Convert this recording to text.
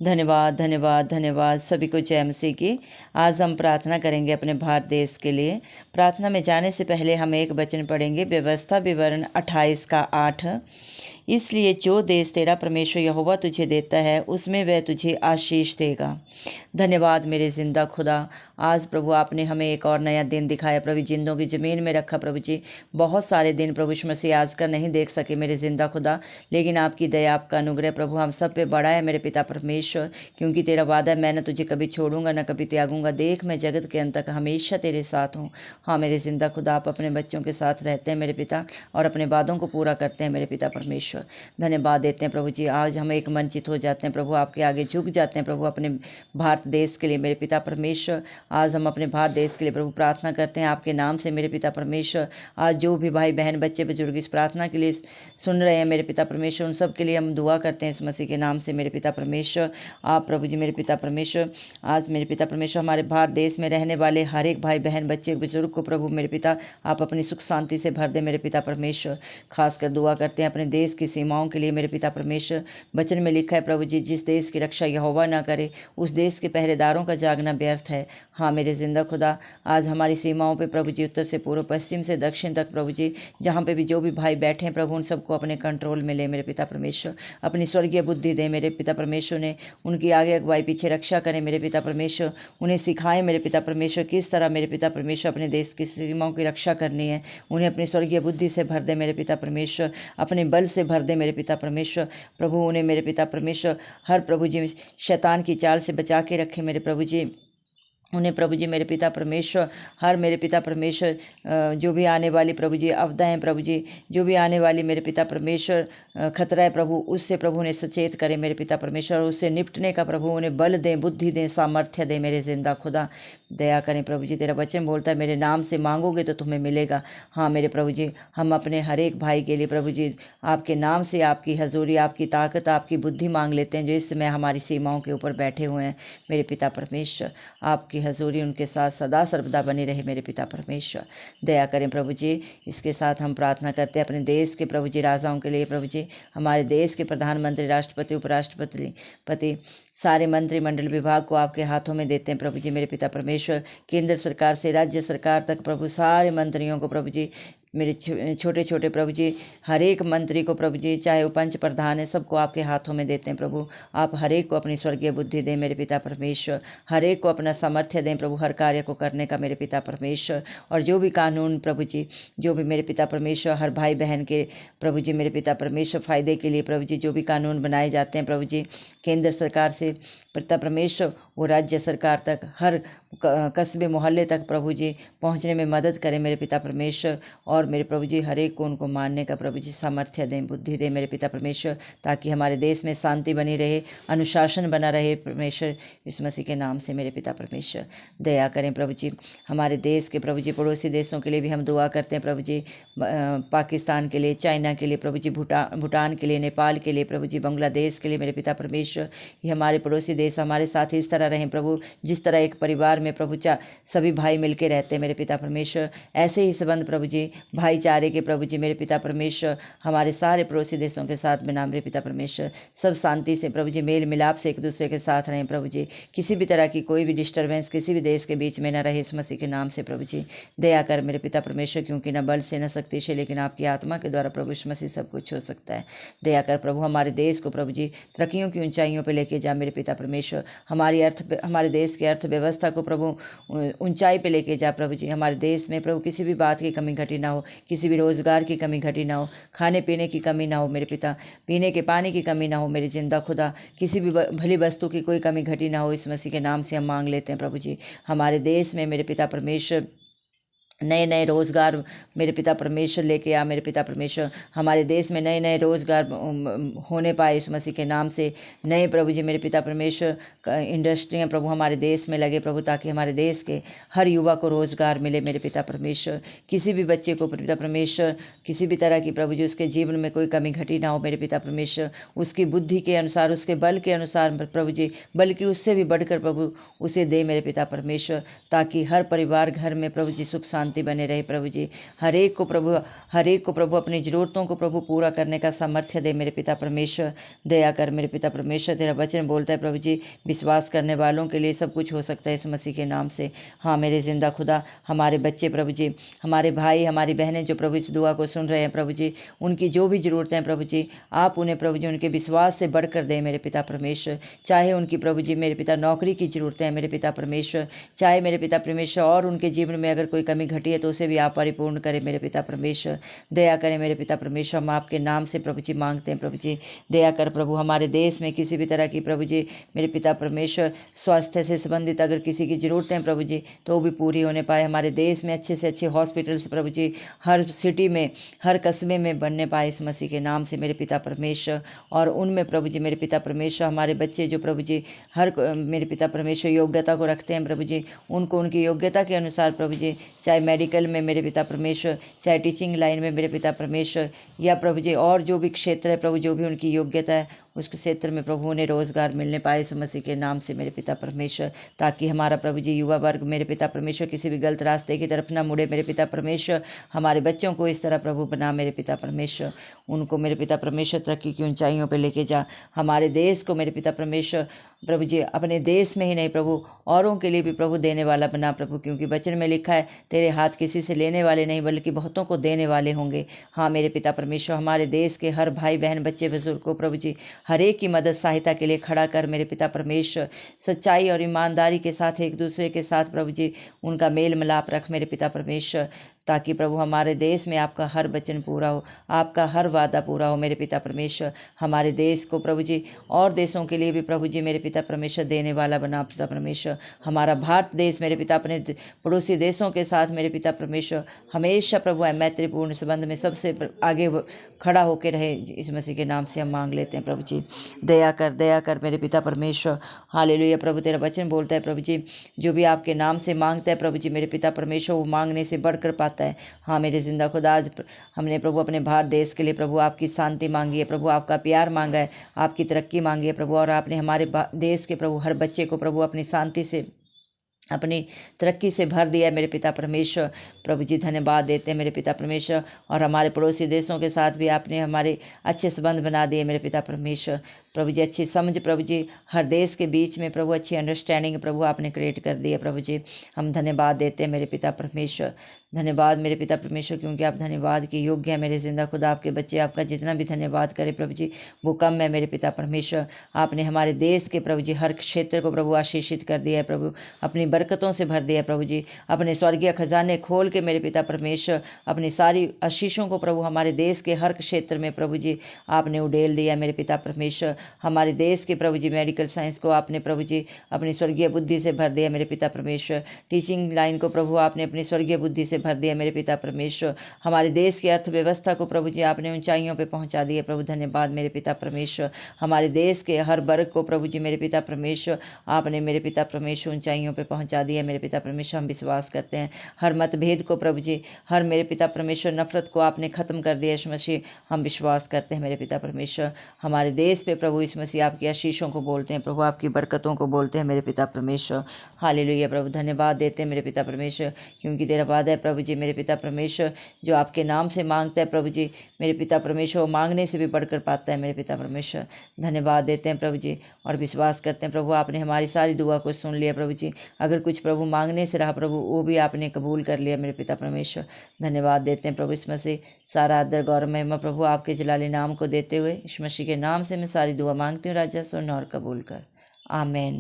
धन्यवाद धन्यवाद धन्यवाद। सभी को जय मसीह की। आज हम प्रार्थना करेंगे अपने भारत देश के लिए। प्रार्थना में जाने से पहले हम एक वचन पढ़ेंगे, व्यवस्था विवरण 28 का 8। इसलिए जो देश तेरा परमेश्वर यहोवा तुझे देता है उसमें वह तुझे आशीष देगा। धन्यवाद मेरे जिंदा खुदा। आज प्रभु आपने हमें एक और नया दिन दिखाया प्रभु, जिंदों की ज़मीन में रखा प्रभु जी। बहुत सारे दिन प्रभु यीशु मसीह आज का नहीं देख सके मेरे जिंदा खुदा, लेकिन आपकी दया आपका अनुग्रह प्रभु हम सब पे बड़ा है मेरे पिता परमेश्वर, क्योंकि तेरा वादा है, मैं न तुझे कभी छोड़ूंगा न कभी त्यागूंगा। देख मैं जगत के अंत तक हमेशा तेरे साथ हूँ। हाँ मेरे जिंदा खुदा, आप अपने बच्चों के साथ रहते हैं मेरे पिता और अपने वादों को पूरा करते हैं मेरे पिता परमेश्वर। धन्यवाद देते हैं प्रभु जी। आज हम एक मन चित हो जाते हैं प्रभु, आपके आगे झुक जाते हैं प्रभु अपने भारत देश के लिए मेरे पिता परमेश्वर। आज हम अपने भारत देश के लिए प्रभु प्रार्थना करते हैं आपके नाम से मेरे पिता परमेश्वर। आज जो भी भाई बहन बच्चे बुजुर्ग इस प्रार्थना के लिए सुन रहे हैं मेरे पिता परमेश्वर, उन सब के लिए हम दुआ करते हैं इस मसीह के नाम से मेरे पिता परमेश्वर। आप प्रभु जी मेरे पिता परमेश्वर, आज मेरे पिता परमेश्वर हमारे भारत देश में रहने वाले हर एक भाई बहन बच्चे बुजुर्ग को प्रभु मेरे पिता आप अपनी सुख शांति से भर दे मेरे पिता परमेश्वर। खासकर दुआ करते हैं अपने देश की सीमाओं के लिए मेरे पिता परमेश्वर। वचन में लिखा है प्रभु जी, जिस देश की रक्षा यहोवा ना करे उस देश के पहरेदारों का जागना व्यर्थ है। हाँ मेरे जिंदा खुदा, आज हमारी सीमाओं पे प्रभु जी, उत्तर से पूर्व पश्चिम से दक्षिण तक प्रभु जी, जहाँ पे भी जो भी भाई बैठे हैं प्रभु, उन सबको अपने कंट्रोल में ले मेरे पिता परमेश्वर। अपनी स्वर्गीय बुद्धि दे मेरे पिता परमेश्वर ने, उनकी आगे अगुवाई पीछे रक्षा करें मेरे पिता परमेश्वर। उन्हें सिखाएं मेरे पिता परमेश्वर किस तरह मेरे पिता परमेश्वर अपने देश की सीमाओं की रक्षा करनी है। उन्हें अपनी स्वर्गीय बुद्धि से भर दे मेरे पिता परमेश्वर, अपने बल से भर दे मेरे पिता परमेश्वर। प्रभु उन्हें मेरे पिता परमेश्वर हर प्रभु जी शैतान की चाल से बचा के रखे मेरे प्रभु जी। उन्हें प्रभु जी मेरे पिता परमेश्वर हर मेरे पिता परमेश्वर जो भी आने वाली प्रभु जी आपदा है प्रभु जी, जो भी आने वाली मेरे पिता परमेश्वर खतरा है प्रभु, उससे प्रभु उन्हें सचेत करें मेरे पिता परमेश्वर। उससे निपटने का प्रभु उन्हें बल दें, बुद्धि दें, सामर्थ्य दें मेरे जिंदा खुदा। दया करें प्रभु जी। तेरा वचन बोलता है मेरे नाम से मांगोगे तो तुम्हें मिलेगा। हाँ मेरे प्रभु जी, हम अपने हर एक भाई के लिए प्रभु जी आपके नाम से आपकी हजूरी, आपकी ताकत, आपकी बुद्धि मांग लेते हैं जो इस समय हमारी सीमाओं के ऊपर बैठे हुए हैं मेरे पिता परमेश्वर। आपकी हजूरी उनके साथ सदा सर्वदा बनी रहे मेरे पिता परमेश्वर। दया करें प्रभु जी। इसके साथ हम प्रार्थना करते हैं अपने देश के प्रभु जी राजाओं के लिए प्रभु जी, हमारे देश के प्रधानमंत्री, राष्ट्रपति, उपराष्ट्रपति, सारे मंत्रिमंडल विभाग को आपके हाथों में देते हैं प्रभु जी मेरे पिता परमेश्वर। केंद्र सरकार से राज्य सरकार तक प्रभु सारे मंत्रियों को प्रभु जी, मेरे छोटे छोटे प्रभु जी हर एक मंत्री को प्रभु जी, चाहे वो पंच प्रधान है, सबको आपके हाथों में देते हैं प्रभु। आप हर एक को अपनी स्वर्गीय बुद्धि दें मेरे पिता परमेश्वर, हर एक को अपना सामर्थ्य दें प्रभु हर कार्य को करने का मेरे पिता परमेश्वर। और जो भी कानून प्रभु जी, जो भी मेरे पिता परमेश्वर हर भाई बहन के प्रभु जी मेरे पिता परमेश्वर फ़ायदे के लिए प्रभु जी, जो भी कानून बनाए जाते हैं प्रभु जी केंद्र सरकार से पिता परमेश्वर, वो राज्य सरकार तक हर कस्बे मोहल्ले तक प्रभु जी पहुंचने में मदद करें मेरे पिता परमेश्वर। और मेरे प्रभु जी हर एक को उनको मानने का प्रभु जी सामर्थ्य दें, बुद्धि दें मेरे पिता परमेश्वर, ताकि हमारे देश में शांति बनी रहे, अनुशासन बना रहे परमेश्वर। इस मसीह के नाम से मेरे पिता परमेश्वर दया करें प्रभु जी। हमारे देश के प्रभु जी पड़ोसी देशों के लिए भी हम दुआ करते हैं प्रभु जी, पाकिस्तान के लिए, चाइना के लिए प्रभु जी, भूटान के लिए, नेपाल के लिए प्रभु जी, बांग्लादेश के लिए मेरे पिता परमेश्वर। ये हमारे पड़ोसी देश हमारे साथ इस तरह रहें प्रभु, जिस तरह एक परिवार में प्रभु सभी भाई मिलके रहते हैं मेरे पिता परमेश्वर। ऐसे ही संबंध प्रभु जी भाईचारे के प्रभु जी मेरे पिता परमेश्वर हमारे सारे पड़ोसी देशों के साथ बना मेरे पिता परमेश्वर। सब शांति से प्रभु जी मेल मिलाप से एक दूसरे के साथ रहें प्रभु जी। किसी भी तरह की कोई भी डिस्टर्बेंस किसी भी देश के बीच में न रहे इस मसीह के नाम से प्रभु जी। दया कर मेरे पिता परमेश्वर, क्योंकि न बल से न शक्ति से लेकिन आपकी आत्मा के द्वारा प्रभु यीशु मसीह सब कुछ हो सकता है। दया कर प्रभु हमारे देश को प्रभु जी तरक्कियों की ऊंचाइयों पर लेके जा मेरे पिता परमेश्वर। हमारे देश की अर्थव्यवस्था को प्रभु ऊंचाई पे लेके जा प्रभु जी। हमारे देश में प्रभु किसी भी बात की कमी घटी ना हो, किसी भी रोजगार की कमी घटी ना हो, खाने पीने की कमी ना हो मेरे पिता, पीने के पानी की कमी ना हो मेरे जिंदा खुदा, किसी भी भली वस्तु की कोई कमी घटी ना हो। इस मसीह के नाम से हम मांग लेते हैं प्रभु जी। हमारे देश में मेरे पिता परमेश्वर नए नए रोज़गार मेरे पिता परमेश्वर लेके आ मेरे पिता परमेश्वर। हमारे देश में नए नए रोज़गार होने पाए इस मसीह के नाम से। नए प्रभु जी मेरे पिता परमेश्वर इंडस्ट्रियाँ प्रभु हमारे देश में लगे प्रभु, ताकि हमारे देश के हर युवा को रोज़गार मिले मेरे पिता परमेश्वर। किसी भी बच्चे को पिता परमेश्वर किसी भी तरह की प्रभु जी उसके जीवन में कोई कमी घटी ना हो मेरे पिता परमेश्वर। उसकी बुद्धि के अनुसार, उसके बल के अनुसार प्रभु जी, बल्कि उससे भी बढ़कर प्रभु उसे दे मेरे पिता परमेश्वर, ताकि हर परिवार घर में प्रभु जी सुख शांति शांति बने रहे प्रभु जी। हर एक को प्रभु अपनी ज़रूरतों को प्रभु पूरा करने का सामर्थ्य दे मेरे पिता परमेश्वर। दया कर मेरे पिता परमेश्वर, तेरा वचन बोलता है प्रभु जी, विश्वास करने वालों के लिए सब कुछ हो सकता है यीशु मसीह के नाम से। हाँ मेरे जिंदा खुदा, हमारे बच्चे प्रभु जी, हमारे भाई हमारी बहनें जो प्रभु इस दुआ को सुन रहे हैं प्रभु जी, उनकी जो भी ज़रूरतें हैं प्रभु जी, आप उन्हें प्रभु जी उनके विश्वास से बढ़कर दें मेरे पिता परमेश्वर। चाहे उनकी प्रभु जी मेरे पिता नौकरी की ज़रूरतें हैं मेरे पिता परमेश्वर, चाहे मेरे पिता परमेश्वर और उनके जीवन में अगर कोई कमी घटी है तो उसे भी आप परिपूर्ण करें मेरे पिता परमेश्वर। दया करें मेरे पिता परमेश्वर, हम आपके नाम से प्रभु जी मांगते हैं प्रभु जी। दया कर प्रभु, हमारे देश में किसी भी तरह की प्रभु जी मेरे पिता परमेश्वर स्वास्थ्य से संबंधित अगर किसी की ज़रूरतें हैं प्रभु जी तो वो भी पूरी होने पाए। हमारे देश में अच्छे से अच्छे हॉस्पिटल्स प्रभु जी हर सिटी में हर कस्बे में बनने पाए इस मसीह के नाम से मेरे पिता परमेश्वर। और उनमें प्रभु जी मेरे पिता परमेश्वर हमारे बच्चे जो प्रभु जी हर मेरे पिता परमेश्वर योग्यता को रखते हैं प्रभु जी, उनको उनकी योग्यता के अनुसार प्रभु जी, चाहे मेडिकल में मेरे पिता परमेश्वर, चाहे टीचिंग लाइन में मेरे पिता परमेश्वर, या प्रभु जी और जो भी क्षेत्र है प्रभु जो भी उनकी योग्यता है उस क्षेत्र में प्रभु उन्हें रोजगार मिलने पाए इस मसीह के नाम से मेरे पिता परमेश्वर। ताकि हमारा प्रभु जी युवा वर्ग मेरे पिता परमेश्वर किसी भी गलत रास्ते की तरफ ना मुड़े मेरे पिता परमेश्वर। हमारे बच्चों को इस तरह प्रभु बना मेरे पिता परमेश्वर, उनको मेरे पिता परमेश्वर तरक्की की ऊंचाइयों पर लेके जा। हमारे देश को मेरे पिता परमेश्वर प्रभु जी अपने देश में ही नहीं प्रभु औरों के लिए भी प्रभु देने वाला बना प्रभु, क्योंकि वचन में लिखा है तेरे हाथ किसी से लेने वाले नहीं बल्कि बहुतों को देने वाले होंगे। हाँ मेरे पिता परमेश्वर, हमारे देश के हर भाई बहन बच्चे बुजुर्ग को प्रभु जी हर एक की मदद सहायता के लिए खड़ा कर मेरे पिता परमेश्वर। सच्चाई और ईमानदारी के साथ एक दूसरे के साथ प्रभु जी उनका मेल मिलाप रख मेरे पिता परमेश्वर, ताकि प्रभु हमारे देश में आपका हर वचन पूरा हो, आपका हर वादा पूरा हो मेरे पिता परमेश्वर। हमारे देश को प्रभु जी और देशों के लिए भी प्रभु जी मेरे पिता परमेश्वर देने वाला बना पिता परमेश्वर। हमारा भारत देश मेरे पिता अपने पड़ोसी देशों के साथ मेरे पिता परमेश्वर हमेशा प्रभु मैत्रीपूर्ण संबंध में सबसे आगे खड़ा होकर रहे, इस मसीह के नाम से हम मांग लेते हैं प्रभु जी। दया कर मेरे पिता परमेश्वर। हालेलुया प्रभु, तेरा वचन बोलता है प्रभु जी जो भी आपके नाम से मांगता है प्रभु जी मेरे पिता परमेश्वर वो मांगने से बढ़कर पाता है। हाँ मेरे जिंदा खुदा, आज हमने प्रभु अपने भारत देश के लिए प्रभु आपकी शांति मांगी है प्रभु, आपका प्यार मांगा है, आपकी तरक्की मांगी है प्रभु, और आपने हमारे देश के प्रभु हर बच्चे को प्रभु अपनी शांति से अपनी तरक्की से भर दिया है मेरे पिता परमेश्वर। प्रभु जी धन्यवाद देते हैं मेरे पिता परमेश्वर। और हमारे पड़ोसी देशों के साथ भी आपने हमारे अच्छे संबंध बना दिए मेरे पिता परमेश्वर। प्रभु जी अच्छी समझ प्रभु जी हर देश के बीच में प्रभु अच्छी अंडरस्टैंडिंग प्रभु आपने क्रिएट कर दी है प्रभु जी। हम धन्यवाद देते हैं मेरे पिता परमेश्वर। धन्यवाद मेरे पिता परमेश्वर, क्योंकि आप धन्यवाद के योग्य हैं मेरे जिंदा खुदा। आपके बच्चे आपका जितना भी धन्यवाद करें प्रभु जी वो कम है मेरे पिता परमेश्वर। आपने हमारे देश के प्रभु जी हर क्षेत्र को प्रभु आशीषित कर दिया है प्रभु, अपनी बरकतों से भर दिया है प्रभु जी। अपने स्वर्गीय खजाने खोल के मेरे पिता परमेश्वर अपनी सारी आशीषों को प्रभु हमारे देश के हर क्षेत्र में प्रभु जी आपने उड़ेल दिया मेरे पिता परमेश्वर। हमारे देश के प्रभु जी मेडिकल साइंस को आपने प्रभु जी अपनी स्वर्गीय बुद्धि से भर दिया मेरे पिता परमेश्वर। टीचिंग लाइन को प्रभु आपने अपनी स्वर्गीय बुद्धि से भर दिया मेरे पिता परमेश्वर। हमारे देश की अर्थव्यवस्था को प्रभु जी आपने ऊंचाइयों पे पहुंचा दिया प्रभु, धन्यवाद मेरे पिता परमेश्वर। हमारे देश के हर वर्ग को प्रभु जी मेरे पिता परमेश्वर आपने मेरे पिता परमेश्वर ऊंचाइयों पे पहुंचा दिया मेरे पिता परमेश्वर। हम विश्वास करते हैं हर मतभेद को प्रभु जी हर मेरे पिता परमेश्वर नफरत को आपने खत्म कर दिया यीशु मसीह। हम विश्वास करते हैं मेरे पिता परमेश्वर। हमारे देश पे प्रभु यीशु मसीह आपकी आशीषों को बोलते हैं प्रभु, आपकी बरकतों को बोलते हैं मेरे पिता परमेश्वर। हालेलुया प्रभु, धन्यवाद देते हैं मेरे पिता परमेश्वर, क्योंकि तेरा वादा है प्रभु जी मेरे पिता परमेश्वर जो आपके नाम से मांगता है प्रभु जी मेरे पिता परमेश्वर मांगने से भी बढ़कर पाता है मेरे पिता परमेश्वर। धन्यवाद देते हैं प्रभु जी और विश्वास करते हैं प्रभु आपने हमारी सारी दुआ को सुन लिया प्रभु जी। अगर कुछ प्रभु मांगने से रहा प्रभु वो भी आपने कबूल कर लिया मेरे पिता परमेश्वर। धन्यवाद देते हैं प्रभु, इसमें से सारा आदर गौरव महिमा प्रभु आपके जलाले नाम को देते हुए यीशु मसीह के नाम से मैं सारी दुआ मांगती हूँ राजा, सुन और कबूल कर, आमीन।